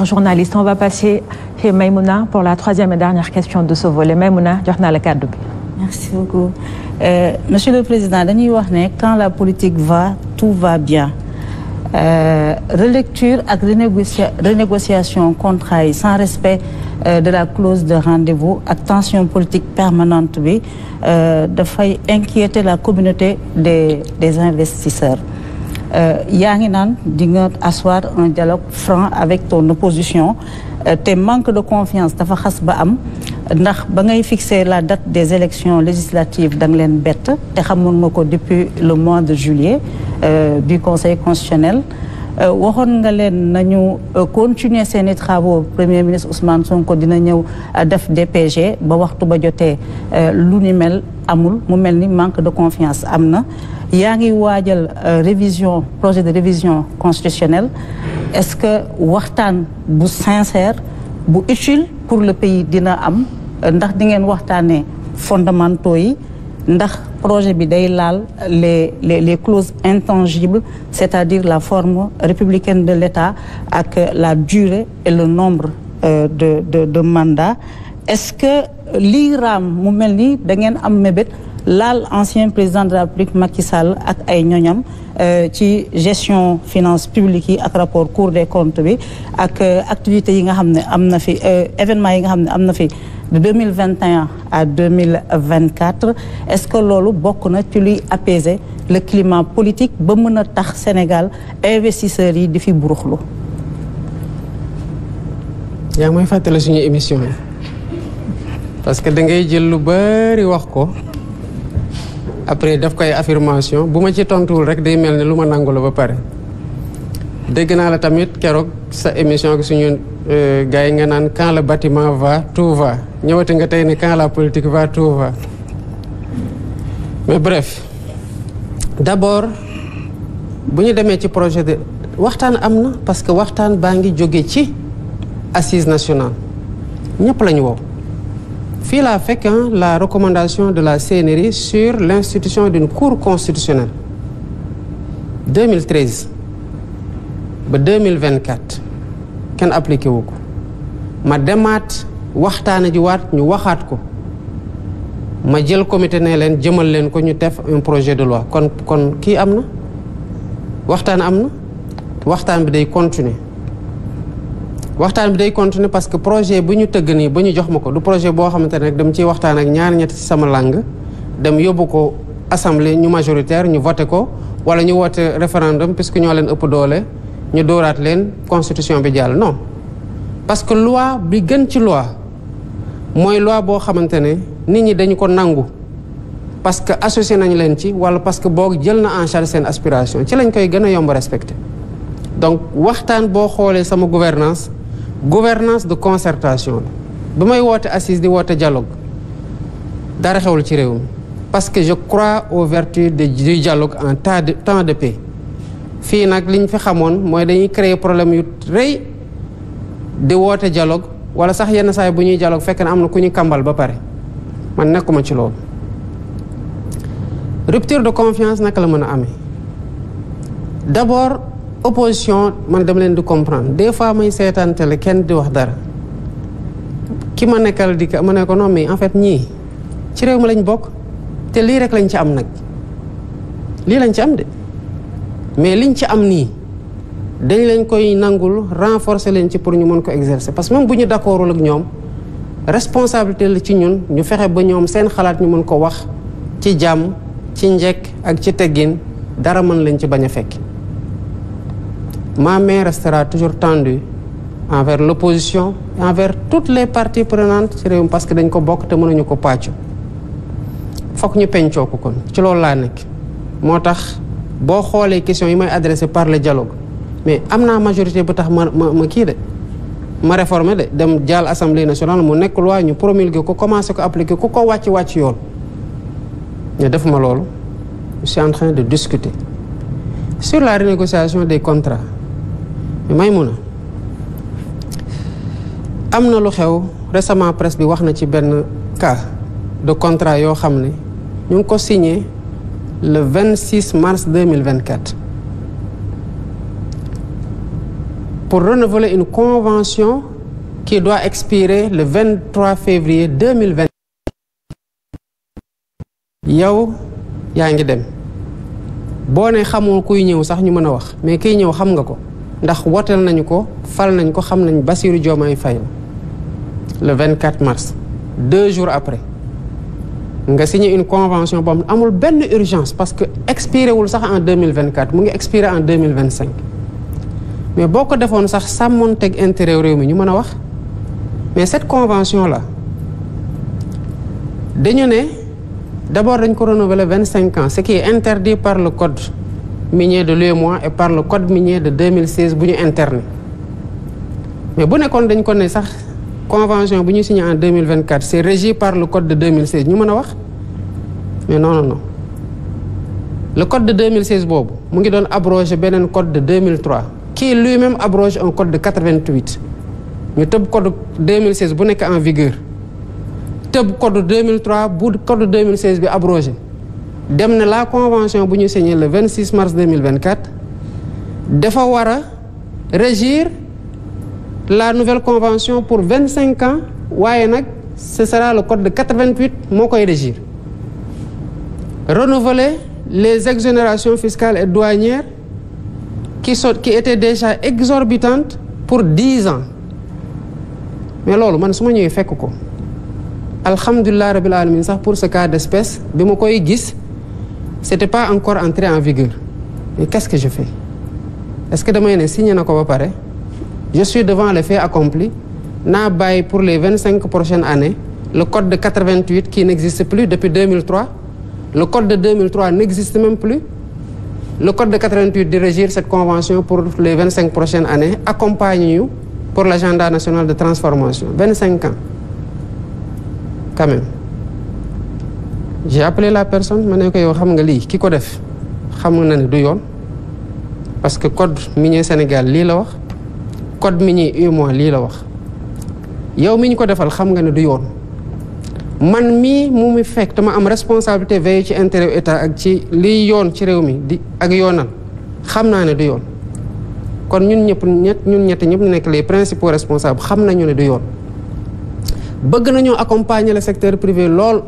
journaliste. On va passer chez Maïmouna pour la troisième et dernière question de ce volet. Maïmouna, jox naa la kàddu bi. Merci beaucoup. Monsieur le Président, dañuy wax ne quand la politique va, tout va bien. Relecture ak renégociation contrat yi sans respect de la clause de rendez-vous ak tension politique permanente bi dafay inquiéter la communauté des investisseurs. Yaa ngi naan di nga asseoir un dialogue franc avec ton opposition te manque de confiance dafa xas ba am ndax ba ngay fixer la date des élections législatives da nga leen bett te xamoon nga ko depuis le mois de juillet du Conseil constitutionnel waxoon nga leen nañu continuer seeni travaux Premier ministre Ousmane Sonko dina ñëw def DPG ba waxtu ba jotee lu ni mel amul mu mel ni manque de confiance am na yaa ngi waajal projet de révision constitutionnelle est-ce que waxtaan bu sincère bu utile pour le pays dina am ndax di ngeen waxtaanee fondamentaux yi ndax projet bi day laal les clauses intangibles c'est-à-dire la forme républicaine de l'État ak la durée et le nombre de mandats est-ce que lii raam mu mel ni da ngeen am mébét laal ancien président de la République Macky Sall ak ay ñoñam ci gestion finance publique yi ak rapport Cour des comptes bi ak activités yi nga xam ne am na fi événements yi nga xam ne am na fi de 2021 à 2024 est-ce que loolu bokk na ci luy apaiser le climat politique ba mën a tax Sénégal investisseurs yi di fi buruxlu. yaa ngi may fàttali suñu émission yi parce que da ngay jël lu bari wax ko après daf koy affirmation bu ma ci tontuwul rek day mel ne lu ma nangu la ba pare dégg naa la tamit keroog sa émission gi suñu gars yi nga naan quand le bâtiment va tout va ñëwati nga tey ne quand la politique va tout va mais bref d'abord bu ñu demee ci projet de waxtaan am na parce que waxtaan baa ngi jóge ci assise nationale ñëpp la ñu woo fii laa fekk la recommandation de la CNRI sur l'institution d'une cour constitutionnelle 2013 ba 2024 kenn appliqué wu ko ma demaat waxtaana ji waat ñu waxaat ko ma jël comité ne leen jëmal leen ko ñu def un projet de loi kon kii am na waxtaan am na waxtaan bi day continuer parce que projet bu ñu tëgg nii ba ñu jox ma ko du projet boo xamante ne rek dem ciy waxtaan ak ñaar ñett ci sama langue dem yóbbu ko assemblée ñu majoritaire ñu voté ko wala ñu woote référendum puisque ñoo leen ëpp doole ñu dóoraat leen constitution bi jàll non parce que loi bi gën ci loi mooy loi boo xamante ne nit ñi dañu ko nangu parce que associé nañ leen ci wala parce que boog jël na en charge seen aspiration ci lañ koy gën a yomb respecté donc waxtaan boo xoolee sama gouvernance de concertation la bi may woote assise di woote dialogue dara xewul ci réew mi parce que je crois aux vertus du dialogue en temps de paix fii nag liñ fi xamoon mooy dañuy créer problème yu rëy di woote dialogue wala sax yenn saa yi bu ñuy dialogue fekk na am na ku ñu kambal ba pare man nekkuma ci loolu rupture de confiance naka la mën a amee d'abord opposition man dem leen di comprendre des fois may seetaan télé kenn di wax dara ki ma nekkal di ma ne ko non mais en fait ñii ci réew mi lañ bokk te lii rek lañ ci am nag lii lañ ci am de mais liñ ci am nii dañ leen koy nangul renforcer leen ci pour ñu mën ko exercer parce que même bu ñu d'accordul ak ñoom responsabilité la ci ñun ñu fexe ba ñoom seen xalaat ñu mën ko wax ci jàmm ci njekk ak ci teggin dara mën leen ci bañ a fekk. Ma main restera toujours tendue envers l'opposition et envers toutes les parties prenantes ci réew mi parce que dañ ko bokk te mënuñu ko pàccu fokk ñu pencoo ko kon ci loolu laa nekk moo tax boo xoolee question yi may adressé par le dialogue mais am naa majorité bu tax ma kii de ma réformer de dem jàll assemblée nationale mu nekk loi ñu promulguer ko commencé ko appliquer ku ko wàcc yoon ñu def ma loolu je suis en train de discuter sur la renégociation des contrats Maïmouna am na lu xew récemment presse bi wax na ci benn cas de contrat yoo xam ne ñu ngi ko signé le 26 mars 2024 pour renouveler une convention qui doit expirer le 23 février 2020. yow yaa ngi dem boo ne xamoo kuy ñëw sax ñu mën a wax mais kiy ñëw xam nga ko ndax woteel nañu ko fal nañ ko xam nañ Bassirou Diomaye Faye le 24 mars 2 jours après nga signé une convention boo xam amul benn urgence parce que expiré wul sax en 2024 mu ngi expiré en 2025 mais boo ko defoon sax sàmmoon teg intérêt réew mi ñu mën a wax mais cette convention là dañu ne d'abord dañ ko renouveler 25 ans ce qui est interdit par le code minier de l'UEMOA et par le code minier de 2016 bu ñu interné mais bu nekkoon dañ ko ne sax convention bu ñu signé en 2024 c'est régi par le code de 2016 ñu mën a wax mais non le code de 2016 boobu mu ngi doon abroger beneen code de 2003 qui lui-même abroge un code de 88 ñu tëb code 2016 bu nekk en vigueur tëb code 2003 bu code 2016 bi abrogé dem na la convention bu ñu signé le 26 mars 2024 dafa war a régir la nouvelle convention pour 25 ans waaye nag ce sera le code de 88 moo koy régir renouveler les exonérations fiscales et douanières qui étaient déjà exorbitantes pour 10 ans mais loolu man su ma ñëwee fekk ko alhamdulilah rabil alamin sax pour ce cas d'espèce bi ma koy gis c'était pas encore entré en vigueur mais qu'est-ce que je fais est-ce que damay ne signé na ko ba pare je suis devant les faits accomplis naa bàyyi pour les 25 prochaines années le code de 88 qui n'existe plus depuis 2003 le code de 2003 n'existe même plus le code de 88 di régir cette convention pour les 25 prochaines années accompagne ñu pour l'agenda national de transformation 25 ans quand même j'ai appelé la personne ma ne ko yow xam nga lii ki ko def xam na ne du yoon parce que code minier Sénégal lii la wax code minier UEMOA lii la wax yow mi ñu ko defal xam nga ne du yoon man mii mu mi fekk dama am responsabilité veiller ci intérêt état ak ci liy yoon ci réew mi di ak yoonal xam naa ne du yoon kon ñun ñëpp ñun ñetti ñëpp ñu nekk les principaux responsables xam nañu ne du yoon bëgg nañoo accompagner le secteur privé lool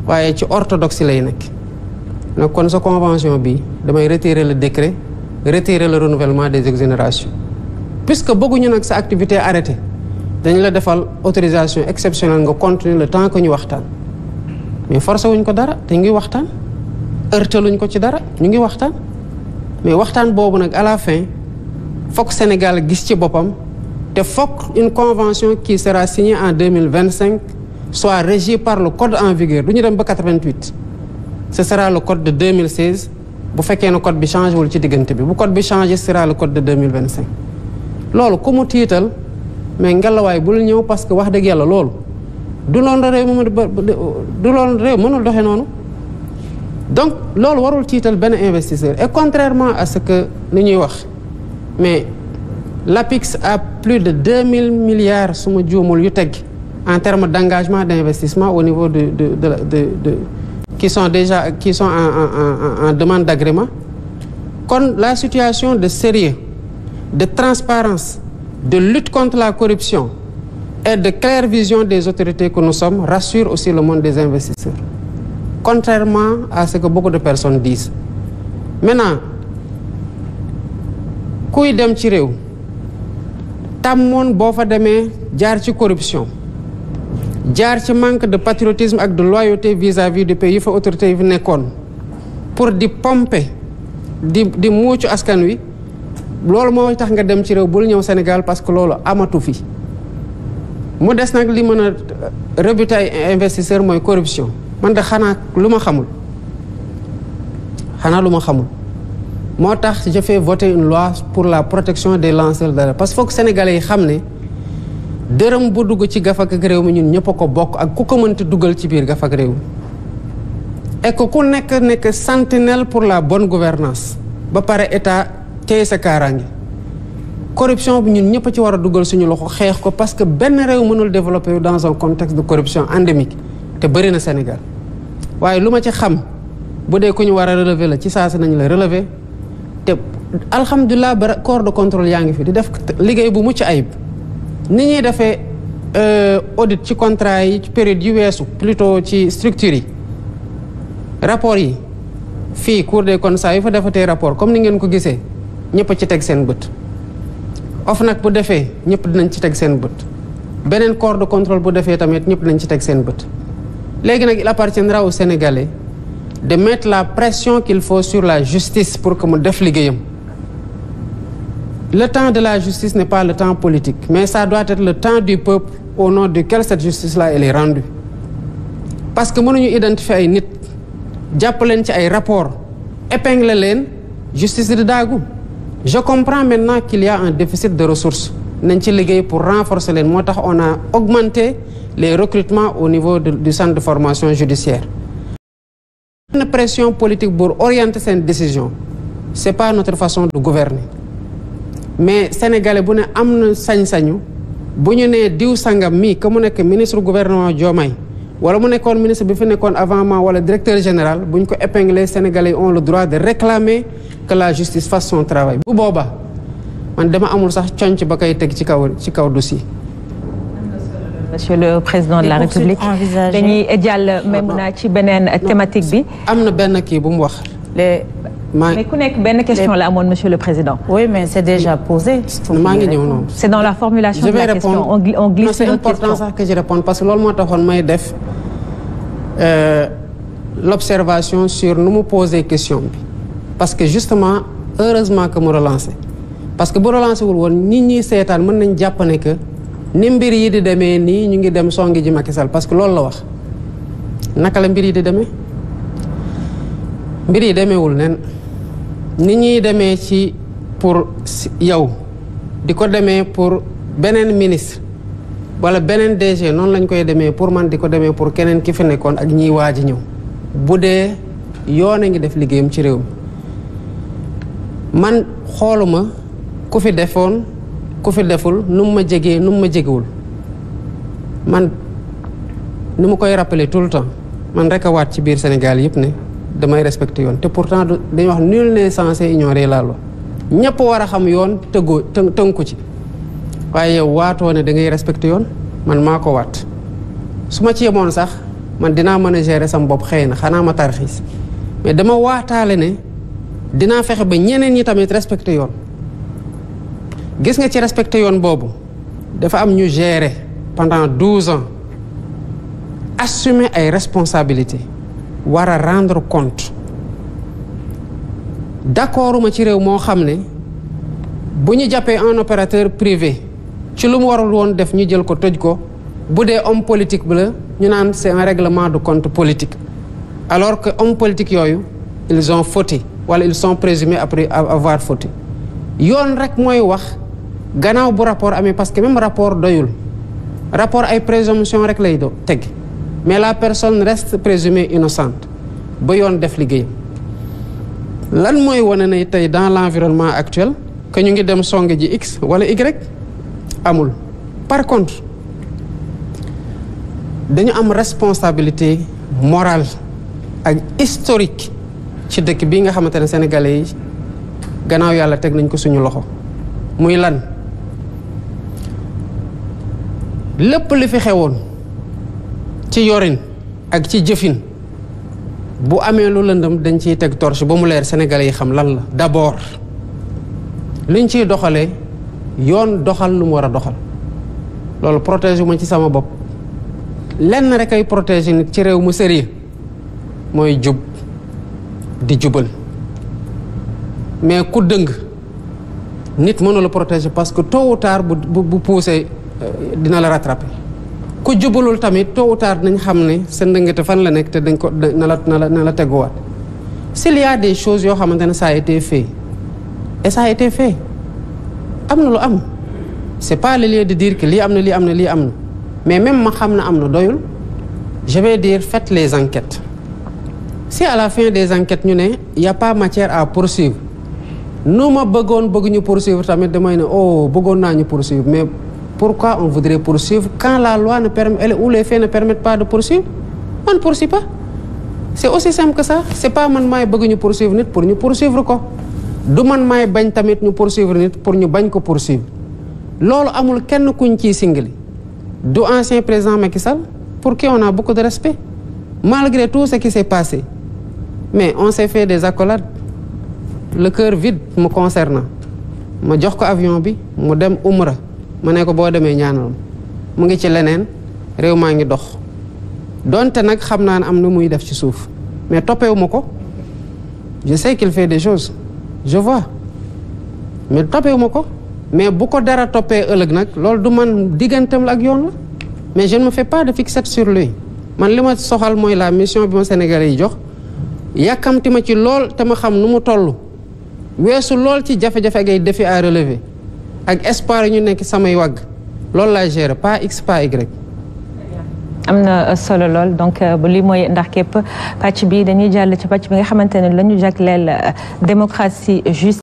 waaye ci orthodoxie lay nekk nag kon sa convention bi damay retirer le décret retirer le renouvellement des exonérations puisque bëgguñu nag sa activité arrêtée dañ la defal autorisation exceptionnelle nga continuer le temps que ñu waxtaan mais forcé wuñ ko dara te ngi waxtaan heurtaluñ ko ci dara ñu ngi waxtaan mais waxtaan boobu nag à la fin fokk Sénégal gis ci boppam te fokk une convention qui sera signée en 2025 soit régie par le code en vigueur du ñu dem ba 88 ce sera le code de 2016 bu fekkee ne code bi changé wul ci diggante bi bu code bi changé sera le code de 2025 loolu ku mu tiital mais ngelawaay bul ñëw parce que wax dëgg yàlla loolu du loolu réew du loolu réew mënul doxee noonu donc loolu warul tiital benn investisseur et contrairement à ce que ni ñuy wax mais l'APIX a plus de 2000 milliards su ma juumul yu teg en termes d'engagement d'investissement au niveau de qui sont en demande d'agrément kon la situation de sérieux de transparence de lutte contre la corruption et de claire vision des autorités que nous sommes rassure aussi le monde des investisseurs contrairement à ce que beaucoup de personnes disent maintenant kuy dem ci réew tàmmoon boo fa demee jaar ci corruption jaar ci manque de patriotisme ak de loyauté vis-à-vis du pays yi fa autorités yi fi nekkoon pour di pomper di muucu askan wi loolu moo tax nga dem ci réew bul ñëw Sénégal parce que loolu amatu fi mu des nag li mën a rebuter ay investisseurs mooy corruption man de xanaa lu ma xamul moo tax je fais voter une loi pour la protection des lanceurs d'alerte parce que foog sénégalais yi xam ne dërëm bu dugg ci gafak ak réew mi ñun ñëpp a ko bokk ak ku ko mënti dugal ci biir gafak réew et que ku nekk sentinelle pour la bonne gouvernance ba pare état tey sa kaaraange corruption bi ñun ñëpp a ci war a dugal suñu loxo xeex ko parce que benn réew mënul développer dans un contexte de corruption endémique te bëri na Sénégal waaye lu ma ci xam bu dee ku ñu war a relever la ci saa si nañu la relever te alhamdulilah ba corps de contrôle yaa ngi fi di def liggéey bu mucc ayib ni ñuy defee audit ci contrat yi ci période yu weesu plutôt ci structure yi rapport yi fii Cour des comptes saa yu fa defatee rapport comme ni ngeen ko gisee ñëpp ci teg seen bët OFNAC bu defee ñëpp dinañ ci teg seen bët beneen corps de contrôle bu defee tamit ñëpp dinañ ci teg seen bët léegi nag il appartiendra aux Sénégalais de mettre la pression qu'il faut sur la justice pour que mu def liggéeyam. Le temps de la justice n'est pas le temps politique, mais ça doit être le temps du peuple au nom duquel cette justice-là elle est rendue. Parce que mënuñu identifier ay nit jàpp leen ci ay rapports épingler leen justice di daagu. Je comprends maintenant qu'il y a un déficit de ressources nañ ci liggéey pour renforcer leen moo tax on a augmenté les recrutements au niveau du centre de formation judiciaire. Une pression politique pour orienter seen décision c'est pas notre façon de gouverner. Mais sénégalais bu ne am na sañ-sañu bu ñu nee diw sangam mii que mu nekk ministre gouvernement Diomaye wala mu nekkoon ministre bi fi nekkoon avant moi wala directeur général bu ñu ko épinglé sénégalais ont le droit de réclamer que la justice fasse son travail. Bu boobaa man dama amul sax conc ba koy teg ci kaw dossier. Monsieur le Président de la République dañuy jàll Maïmouna ci beneen thématique bi. am na benn kii bu mu wax. mais ku nekk benn question la amoon Monsieur le Président. Oui, mais c'est déjà posé. maa ngi ñëw noonu. C'est dans la formulation de la question. On glisse. C'est important sax que je réponde parce que loolu moo taxoon may def l'observation sur nu mu poser question bi. Parce que justement heureusement que mu relancé parce que bu relancé wul woon nit ñi seetaan mën nañ jàpp ne que ni mbir yi di demee nii ñu ngi dem songi ji Macky Sall parce que loolu la wax naka la mbir yi di demee mbir yi demeewul nen ni ñuy demee ci pour yow di ko demee pour beneen ministre wala beneen DG noonu lañ koy demee pour man di ko demee pour keneen ki fi nekkoon ak ñiy waaj ñëw bu dee yoon a ngi def liggéeyam ci réew mi man xooluma ku fi defoon ku fi deful nu mu ma jegee nu mu ma jegewul man ni mu koy rappeler tout le temps man rek a waat ci biir Sénégal yëpp ne damay respecter yoon te pourtant dañuy wax nul n'est censé ignorer la loi ñëpp war a xam yoon tënku ci waaye yow waatoo ne da ngay respecter yoon man maa ko waat su ma ci yemoon sax man dinaa mën a gérer sama bopp xëy na xanaa ma tarxiis mais dama waataale ne dinaa fexe ba ñeneen ñi tamit respecter yoon gis nga ci respecter yoon boobu dafa am ñu gérer pendant 12 ans assumer ay responsabilités war a rendre compte d'accorduma ci réew moo xam ne bu ñu jàppee un opérateur privé ci lu mu warul woon def ñu jël ko tëj ko bu dee homme politique bi la ñu naan c'est un règlement de compte politique alors que homme politique yooyu ils ont fauté wala ils sont présumés après avoir fauté yoon rek mooy wax gannaaw bu rapport amee parce que même rapport doyul rapport ay présomption rek lay teg mais la personne reste présumée innocente ba yoon def liggéeyam lan mooy wane ne tey dans l'environnement actuel que ñu ngi dem song ji X wala Y amul par contre dañu am responsabilité morale ak historique ci dëkk bi nga xamante ne sénégalais yi gannaaw yàlla teg nañ ko suñu loxo muy lan lépp li fi xewoon ci yorin ak ci jëfin bu amee lu lëndëm dañ ciy teg torche ba mu leer sénégalais yi xam lan la d'abord luñ ciy doxalee yoon doxal lu mu war a doxal loolu protéger ma ci sama bopp lenn rek ay protéger nit ci réew mu sérieux mooy jub di jubal mais ku dëng nit mënu la protéger parce que tôt ou tard bu poussé dina la rattraper ku jubalul tamit tôt ou tard nañ xam ne sa ndëngate fan la nekk te dañ ko na la teguwaat s'il y a des choses yoo xamante ne ça a été fait et ça a été fait am na lu am c'est pas le lieu de dire que lii am na lii am na lii am na mais même ma xam na am na doyul je vais dire faites les enquêtes si à la fin des enquêtes ñu ne y a pas matière à poursuivre nu ma bëgg ñu poursuivre tamit damay ne oh bëggoon naa ñu poursuivre mais pourquoi on voudrait poursuivre quand la loi ne permet ou les faits ne permettent pas de poursuivre on ne poursuit pas c'est aussi simple que ça c'est pas man maay bëgg ñu poursuivre nit pour ñu poursuivre ko du man maay bañ tamit ñu poursuivre nit pour ñu bañ ko poursuivre loolu amul kenn kuñ ciy singali du ancien président Macky Sall pour qui on a beaucoup de respect malgré tout ce qui s'est passé mais on s'est fait des accolades le cœur vide me concernant ma jox ko avion bi mu dem umra ma ne ko boo demee ñaanal mu ngi ci leneen réew maa ngi dox donte nag xam naa ne am na muy def ci suuf mais toppewu ma ko je sais qu'il fait des choses je vois mais toppewu ma ko mais bu ko dara toppee ëllëg nag loolu du man digganteem la ak yoon la mais je ne me fais pas de fixette sur lui man li ma soxal mooy la mission bi ma Sénégalais yi jox yàkkamti ma ci lool te ma xam nu mu toll weesu lool ci jafe-jafe ak ay défis à relever ak espoir yi ñu nekk samay wagg loolu laa gérer pas X pas Y. am na solo lool donc lii mooy ndax képp pàcc bi dañuy jàll ci pàcc bi nga xamante ne la ñu jagleel démocratie juste